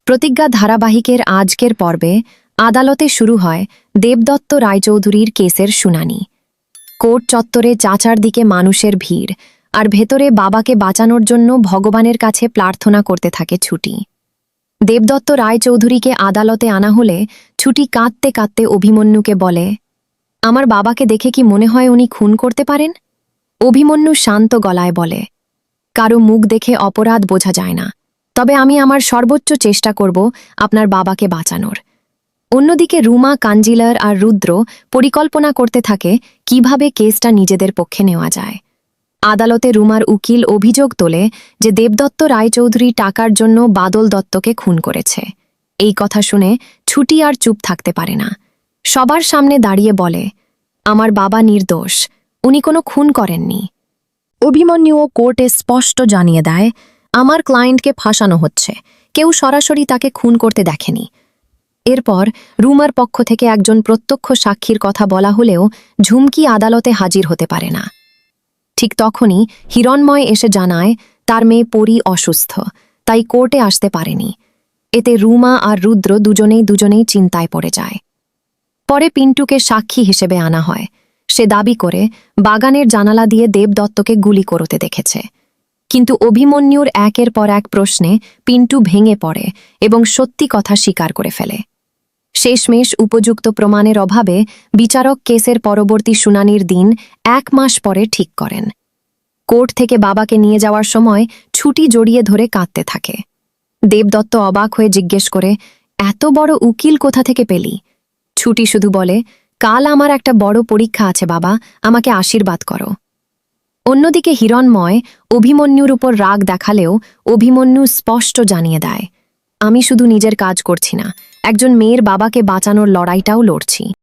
প্রতিজ্ঞা ধারাবাহিকের আজকের পর্বে আদালতে শুরু হয় দেবদত্ত রায়চৌধুরীর কেসের শুনানি। কোর্ট চত্বরে চাচার দিকে মানুষের ভিড়, আর ভেতরে বাবাকে বাঁচানোর জন্য ভগবানের কাছে প্রার্থনা করতে থাকে ছুটি। দেবদত্ত রায়চৌধুরীকে আদালতে আনা হলে ছুটি কাঁদতে কাঁদতে অভিমন্যুকে বলে, আমার বাবাকে দেখে কি মনে হয় উনি খুন করতে পারেন? অভিমন্যু শান্ত গলায় বলে, কারো মুখ দেখে অপরাধ বোঝা যায় না, তবে আমি আমার সর্বোচ্চ চেষ্টা করব আপনার বাবাকে বাঁচানোর। অন্যদিকে রুমা, কাঞ্জিলার আর রুদ্র পরিকল্পনা করতে থাকে কিভাবে কেসটা নিজেদের পক্ষে নেওয়া যায়। আদালতে রুমার উকিল অভিযোগ তোলে যে দেবদত্ত রায়চৌধুরী টাকার জন্য বাদল দত্তকে খুন করেছে। এই কথা শুনে ছুটি আর চুপ থাকতে পারে না। সবার সামনে দাঁড়িয়ে বলে, আমার বাবা নির্দোষ, উনি কোনো খুন করেননি। অভিমন্যুও কোর্টে স্পষ্ট জানিয়ে দেয়, আমার ক্লায়েন্টকে ফাঁসানো হচ্ছে, কেউ সরাসরি তাকে খুন করতে দেখেনি। এরপর রুমার পক্ষ থেকে একজন প্রত্যক্ষ সাক্ষীর কথা বলা হলেও ঝুমকি আদালতে হাজির হতে পারে না। ঠিক তখনই হিরণময় এসে জানায় তার মেয়ে পরি অসুস্থ, তাই কোর্টে আসতে পারেনি। এতে রুমা আর রুদ্র দুজনেই চিন্তায় পড়ে যায়। পরে পিন্টুকে সাক্ষী হিসেবে আনা হয়। সে দাবি করে বাগানের জানালা দিয়ে দেবদত্তকে গুলি করতে দেখেছে। কিন্তু অভিমন্যুর একের পর এক প্রশ্নে পিন্টু ভেঙে পড়ে এবং সত্যি কথা স্বীকার করে ফেলে। শেষমেশ উপযুক্ত প্রমাণের অভাবে বিচারক কেসের পরবর্তী শুনানির দিন 1 মাস পরে ঠিক করেন। কোর্ট থেকে বাবাকে নিয়ে যাওয়ার সময় ছুটি জড়িয়ে ধরে কাঁদতে থাকে। দেবদত্ত অবাক হয়ে জিজ্ঞেস করে, এত বড় উকিল কোথা থেকে পেলি? ছুটি শুধু বলে, কাল আমার একটা বড় পরীক্ষা আছে বাবা, আমাকে আশীর্বাদ করো। অন্যদিকে হিরণময় অভিমন্যুর উপর রাগ দেখালেও অভিমন্যু স্পষ্ট জানিয়ে দেয়, আমি শুধু নিজের কাজ করছি না, একজন মেয়ের বাবাকে বাঁচানোর লড়াইটাও লড়ছি।